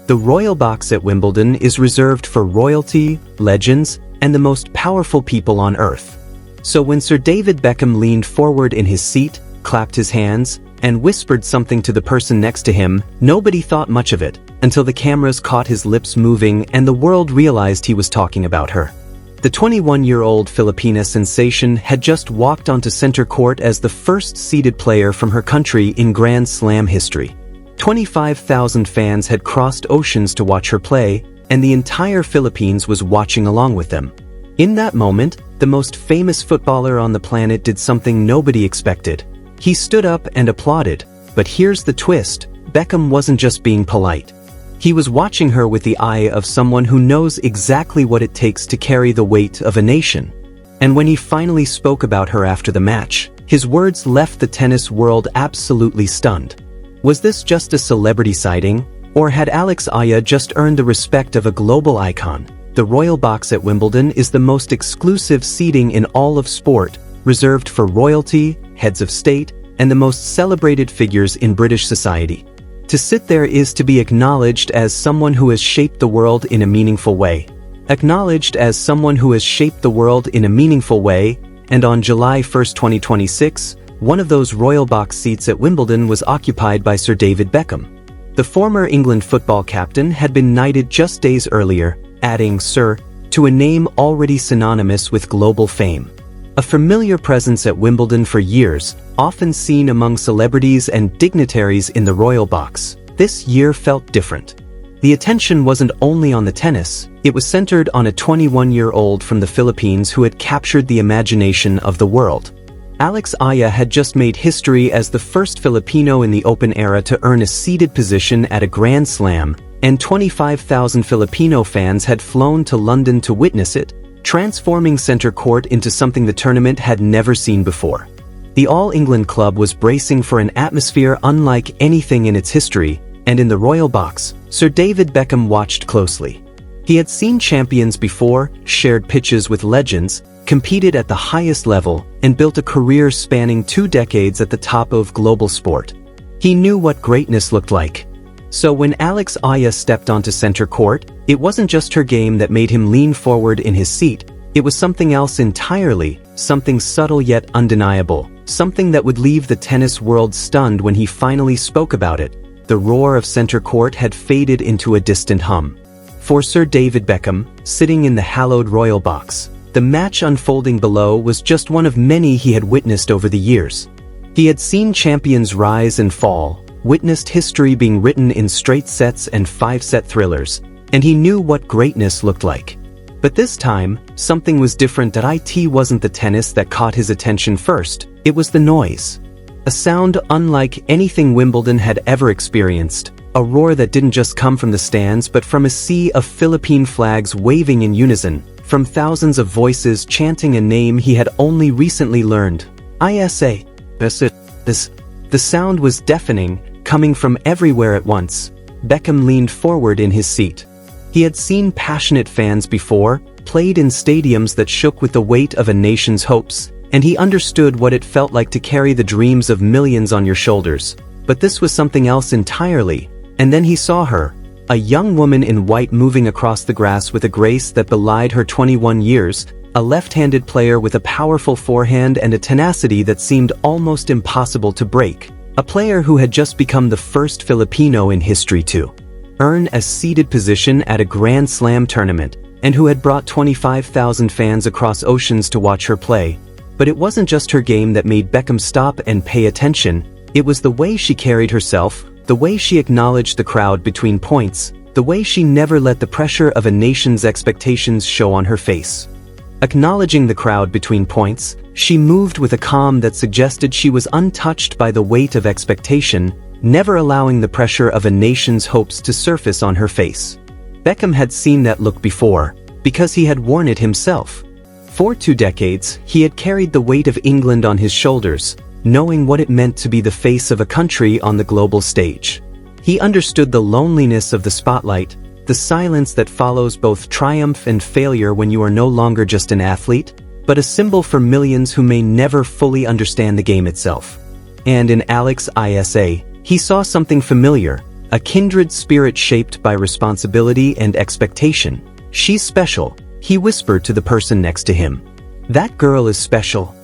The royal box at Wimbledon is reserved for royalty, legends, and the most powerful people on earth. So when Sir David Beckham leaned forward in his seat, clapped his hands, and whispered something to the person next to him, nobody thought much of it, until the cameras caught his lips moving and the world realized he was talking about her. The 21-year-old Filipina sensation had just walked onto center court as the first seeded player from her country in Grand Slam history. 25,000 fans had crossed oceans to watch her play, and the entire Philippines was watching along with them. In that moment, the most famous footballer on the planet did something nobody expected. He stood up and applauded, but here's the twist: Beckham wasn't just being polite. He was watching her with the eye of someone who knows exactly what it takes to carry the weight of a nation. And when he finally spoke about her after the match, his words left the tennis world absolutely stunned. Was this just a celebrity sighting, or had Alex Eala just earned the respect of a global icon? The royal box at Wimbledon is the most exclusive seating in all of sport, reserved for royalty, heads of state, and the most celebrated figures in British society. To sit there is to be acknowledged as someone who has shaped the world in a meaningful way. Acknowledged as someone who has shaped the world in a meaningful way, and on July 1, 2026, one of those royal box seats at Wimbledon was occupied by Sir David Beckham. The former England football captain had been knighted just days earlier, adding "Sir" to a name already synonymous with global fame. A familiar presence at Wimbledon for years, often seen among celebrities and dignitaries in the royal box, this year felt different. The attention wasn't only on the tennis, it was centered on a 21-year-old from the Philippines who had captured the imagination of the world. Alex Eala had just made history as the first Filipino in the Open era to earn a seeded position at a Grand Slam, and 25,000 Filipino fans had flown to London to witness it, transforming center court into something the tournament had never seen before. The All England club was bracing for an atmosphere unlike anything in its history, and in the royal box, Sir David Beckham watched closely. He had seen champions before, shared pitches with legends, competed at the highest level, and built a career spanning 2 decades at the top of global sport. He knew what greatness looked like. So when Alex Eala stepped onto center court, it wasn't just her game that made him lean forward in his seat, it was something else entirely, something subtle yet undeniable, something that would leave the tennis world stunned when he finally spoke about it. The roar of center court had faded into a distant hum. For Sir David Beckham, sitting in the hallowed royal box, the match unfolding below was just one of many he had witnessed over the years. He had seen champions rise and fall, witnessed history being written in straight sets and 5-set thrillers, and he knew what greatness looked like. But this time, something was different. It wasn't the tennis that caught his attention first, it was the noise. A sound unlike anything Wimbledon had ever experienced, a roar that didn't just come from the stands but from a sea of Philippine flags waving in unison, from thousands of voices chanting a name he had only recently learned. ISA. The sound was deafening, coming from everywhere at once. Beckham leaned forward in his seat. He had seen passionate fans before, played in stadiums that shook with the weight of a nation's hopes, and he understood what it felt like to carry the dreams of millions on your shoulders. But this was something else entirely, and then he saw her, a young woman in white moving across the grass with a grace that belied her 21 years, a left-handed player with a powerful forehand and a tenacity that seemed almost impossible to break, a player who had just become the first Filipino in history to earn a seeded position at a Grand Slam tournament, and who had brought 25,000 fans across oceans to watch her play. But it wasn't just her game that made Beckham stop and pay attention, it was the way she carried herself, the way she acknowledged the crowd between points, the way she never let the pressure of a nation's expectations show on her face. Acknowledging the crowd between points, she moved with a calm that suggested she was untouched by the weight of expectation, never allowing the pressure of a nation's hopes to surface on her face. Beckham had seen that look before, because he had worn it himself. For 2 decades, he had carried the weight of England on his shoulders, knowing what it meant to be the face of a country on the global stage. He understood the loneliness of the spotlight, the silence that follows both triumph and failure when you are no longer just an athlete, but a symbol for millions who may never fully understand the game itself. And in Alex Eala, he saw something familiar, a kindred spirit shaped by responsibility and expectation. "She's special," he whispered to the person next to him. "That girl is special."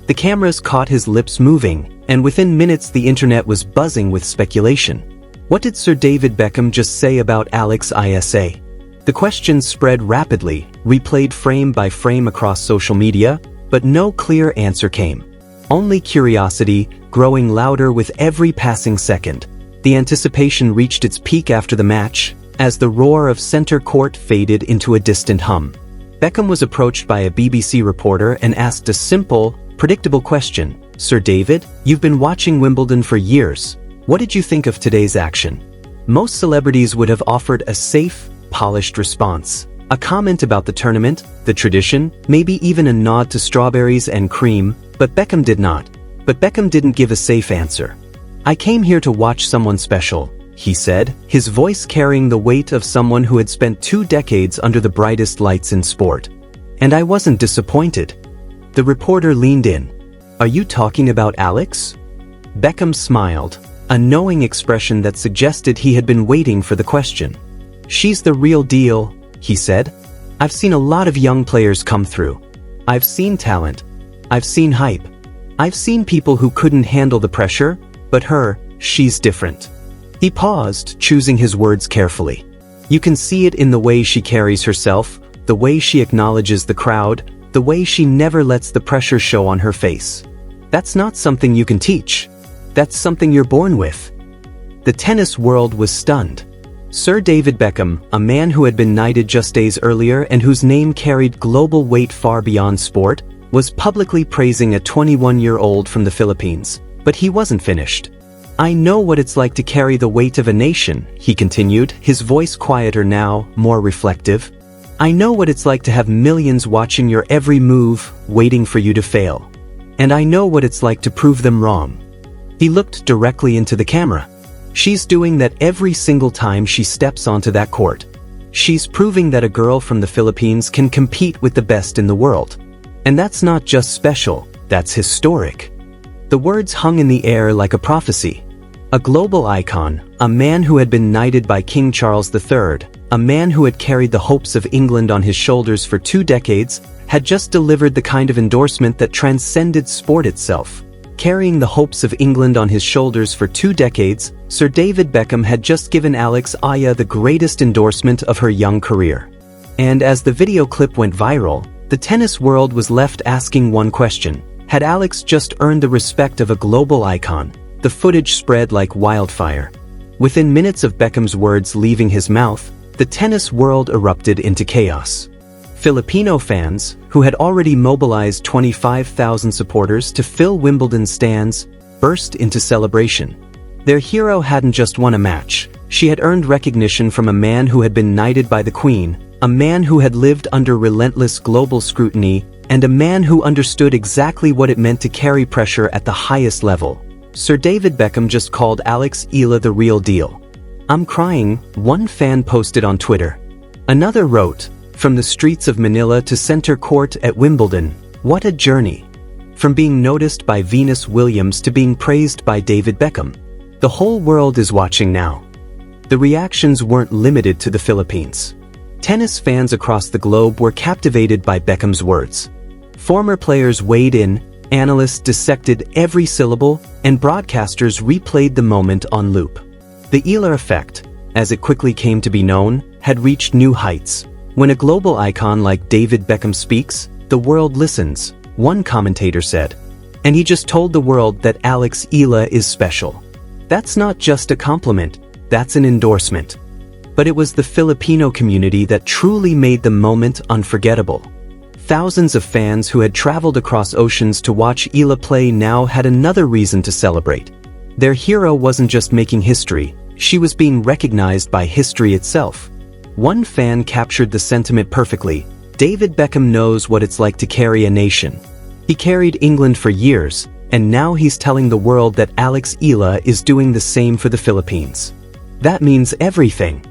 The cameras caught his lips moving, and within minutes the internet was buzzing with speculation. What did Sir David Beckham just say about Alex Eala? The questions spread rapidly, replayed frame by frame across social media, but no clear answer came. Only curiosity, growing louder with every passing second. The anticipation reached its peak after the match, as the roar of center court faded into a distant hum. Beckham was approached by a BBC reporter and asked a simple, predictable question. "Sir David, you've been watching Wimbledon for years. What did you think of today's action?" Most celebrities would have offered a safe, polished response. A comment about the tournament, the tradition, maybe even a nod to strawberries and cream, but Beckham did not. But Beckham didn't give a safe answer. "I came here to watch someone special," he said, his voice carrying the weight of someone who had spent 2 decades under the brightest lights in sport. "And I wasn't disappointed." The reporter leaned in. "Are you talking about Alex?" Beckham smiled, a knowing expression that suggested he had been waiting for the question. "She's the real deal," he said. "I've seen a lot of young players come through. I've seen talent. I've seen hype. I've seen people who couldn't handle the pressure, but her, she's different." He paused, choosing his words carefully. "You can see it in the way she carries herself, the way she acknowledges the crowd, the way she never lets the pressure show on her face. That's not something you can teach. That's something you're born with." The tennis world was stunned. Sir David Beckham, a man who had been knighted just days earlier and whose name carried global weight far beyond sport, was publicly praising a 21-year-old from the Philippines. But he wasn't finished. "I know what it's like to carry the weight of a nation," he continued, his voice quieter now, more reflective. "I know what it's like to have millions watching your every move, waiting for you to fail. And I know what it's like to prove them wrong." He looked directly into the camera. "She's doing that every single time she steps onto that court. She's proving that a girl from the Philippines can compete with the best in the world. And that's not just special, that's historic." The words hung in the air like a prophecy. A global icon, a man who had been knighted by King Charles III, a man who had carried the hopes of England on his shoulders for 2 decades, had just delivered the kind of endorsement that transcended sport itself. Carrying the hopes of England on his shoulders for 2 decades, Sir David Beckham had just given Alex Eala the greatest endorsement of her young career. And as the video clip went viral, the tennis world was left asking one question. Had Alex just earned the respect of a global icon? The footage spread like wildfire. Within minutes of Beckham's words leaving his mouth, the tennis world erupted into chaos. Filipino fans, who had already mobilized 25,000 supporters to fill Wimbledon stands, burst into celebration. Their hero hadn't just won a match. She had earned recognition from a man who had been knighted by the Queen, a man who had lived under relentless global scrutiny, and a man who understood exactly what it meant to carry pressure at the highest level. Sir David Beckham just called Alex Eala the real deal. "I'm crying," one fan posted on Twitter. Another wrote, "From the streets of Manila to center court at Wimbledon, what a journey." From being noticed by Venus Williams to being praised by David Beckham. The whole world is watching now. The reactions weren't limited to the Philippines. Tennis fans across the globe were captivated by Beckham's words. Former players weighed in, analysts dissected every syllable, and broadcasters replayed the moment on loop. The Eala effect, as it quickly came to be known, had reached new heights. When a global icon like David Beckham speaks, the world listens, one commentator said. And he just told the world that Alex Eala is special. That's not just a compliment, that's an endorsement. But it was the Filipino community that truly made the moment unforgettable. Thousands of fans who had traveled across oceans to watch Eala play now had another reason to celebrate. Their hero wasn't just making history, she was being recognized by history itself. One fan captured the sentiment perfectly. David Beckham knows what it's like to carry a nation. He carried England for years, and now he's telling the world that Alex Eala is doing the same for the Philippines. That means everything.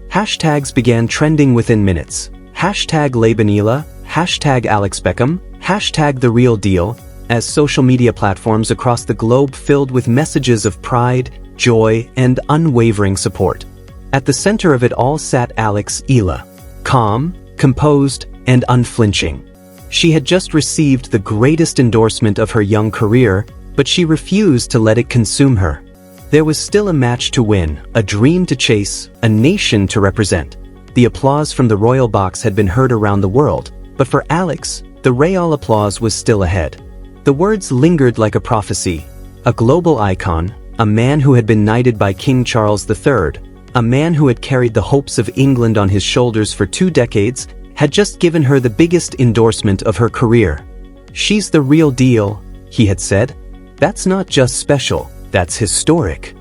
Hashtags began trending within minutes. Hashtag Labanila, hashtag Alex Beckham, hashtag The Real Deal, as social media platforms across the globe filled with messages of pride, joy, and unwavering support. At the center of it all sat Alex Eala, calm, composed, and unflinching. She had just received the greatest endorsement of her young career, but she refused to let it consume her. There was still a match to win, a dream to chase, a nation to represent. The applause from the royal box had been heard around the world, but for Alex, the real applause was still ahead. The words lingered like a prophecy. A global icon, a man who had been knighted by King Charles III, a man who had carried the hopes of England on his shoulders for 2 decades, had just given her the biggest endorsement of her career. "She's the real deal," he had said. "That's not just special, that's historic."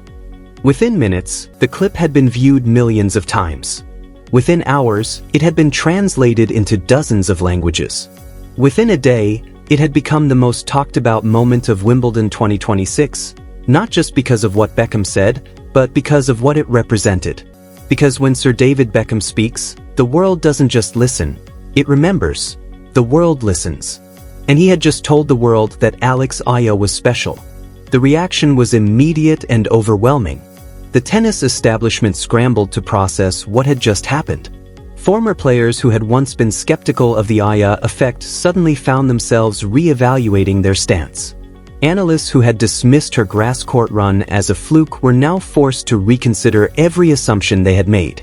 Within minutes, the clip had been viewed millions of times. Within hours, it had been translated into dozens of languages. Within a day, it had become the most talked about moment of Wimbledon 2026, not just because of what Beckham said, but because of what it represented. Because when Sir David Beckham speaks, the world doesn't just listen, it remembers. The world listens. And he had just told the world that Alex Eala was special. The reaction was immediate and overwhelming. The tennis establishment scrambled to process what had just happened. Former players who had once been skeptical of the Eala effect suddenly found themselves re-evaluating their stance. Analysts who had dismissed her grass court run as a fluke were now forced to reconsider every assumption they had made.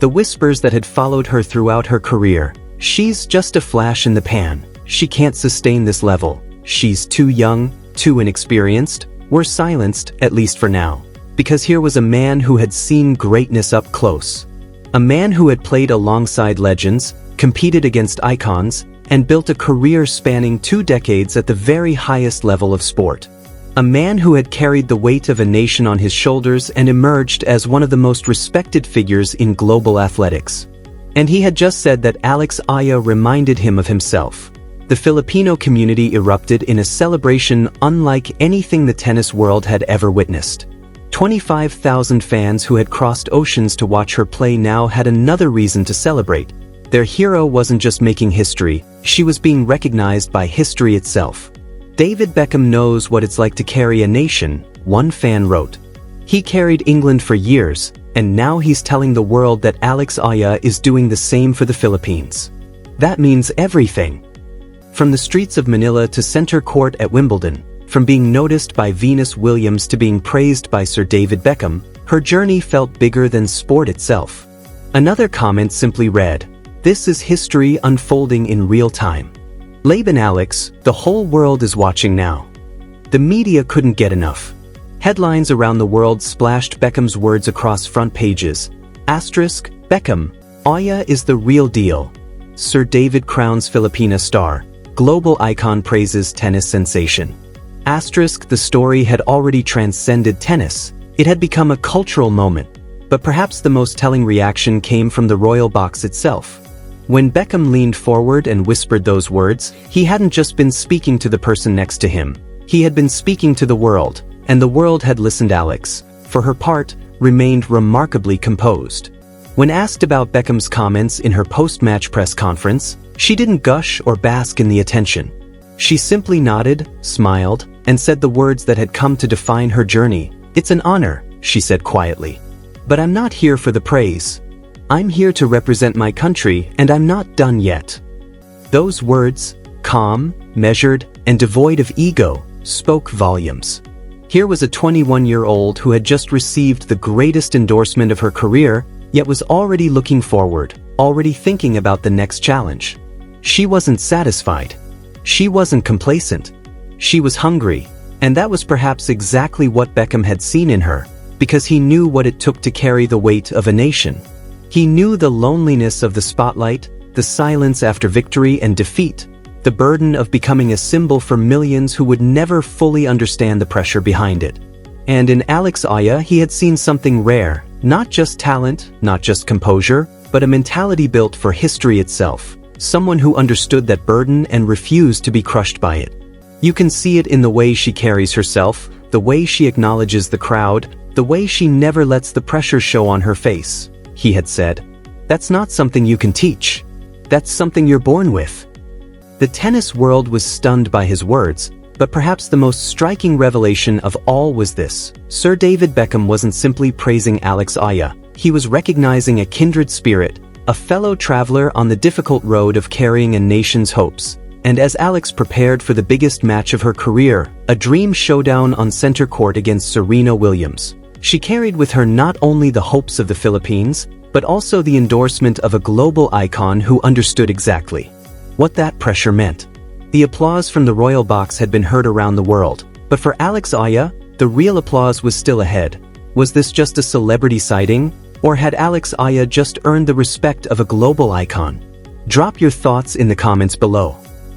The whispers that had followed her throughout her career, "She's just a flash in the pan, she can't sustain this level, she's too young, too inexperienced," were silenced, at least for now. Because here was a man who had seen greatness up close. A man who had played alongside legends, competed against icons, and built a career spanning 2 decades at the very highest level of sport. A man who had carried the weight of a nation on his shoulders and emerged as one of the most respected figures in global athletics. And he had just said that Alex Eala reminded him of himself. The Filipino community erupted in a celebration unlike anything the tennis world had ever witnessed. 25,000 fans who had crossed oceans to watch her play now had another reason to celebrate. Their hero wasn't just making history, she was being recognized by history itself. "David Beckham knows what it's like to carry a nation," one fan wrote. "He carried England for years, and now he's telling the world that Alex Eala is doing the same for the Philippines. That means everything." From the streets of Manila to center court at Wimbledon, from being noticed by Venus Williams to being praised by Sir David Beckham, her journey felt bigger than sport itself. Another comment simply read, "This is history unfolding in real time. Laban Alex, the whole world is watching now." The media couldn't get enough. Headlines around the world splashed Beckham's words across front pages. Asterisk, Beckham, Eala is the real deal. Sir David crowns Filipina star. Global icon praises tennis sensation. Asterisk, the story had already transcended tennis. It had become a cultural moment. But perhaps the most telling reaction came from the royal box itself. When Beckham leaned forward and whispered those words, he hadn't just been speaking to the person next to him. He had been speaking to the world, and the world had listened. Alex, for her part, remained remarkably composed. When asked about Beckham's comments in her post-match press conference, she didn't gush or bask in the attention. She simply nodded, smiled, and said the words that had come to define her journey. "It's an honor," she said quietly. "But I'm not here for the praise. I'm here to represent my country, and I'm not done yet." Those words, calm, measured, and devoid of ego, spoke volumes. Here was a 21-year-old who had just received the greatest endorsement of her career, yet was already looking forward, already thinking about the next challenge. She wasn't satisfied. She wasn't complacent. She was hungry, and that was perhaps exactly what Beckham had seen in her, because he knew what it took to carry the weight of a nation. He knew the loneliness of the spotlight, the silence after victory and defeat, the burden of becoming a symbol for millions who would never fully understand the pressure behind it. And in Alex Eala, he had seen something rare, not just talent, not just composure, but a mentality built for history itself, someone who understood that burden and refused to be crushed by it. You can see it in the way she carries herself, the way she acknowledges the crowd, the way she never lets the pressure show on her face. He had said, "That's not something you can teach. That's something you're born with." The tennis world was stunned by his words, But perhaps the most striking revelation of all was this. Sir David Beckham wasn't simply praising Alex Eala, he was recognizing a kindred spirit, a fellow traveler on the difficult road of carrying a nation's hopes. And as Alex prepared for the biggest match of her career, a dream showdown on center court against Serena Williams, she carried with her not only the hopes of the Philippines, but also the endorsement of a global icon who understood exactly what that pressure meant. The applause from the royal box had been heard around the world, but for Alex Eala, the real applause was still ahead. Was this just a celebrity sighting, or had Alex Eala just earned the respect of a global icon? Drop your thoughts in the comments below.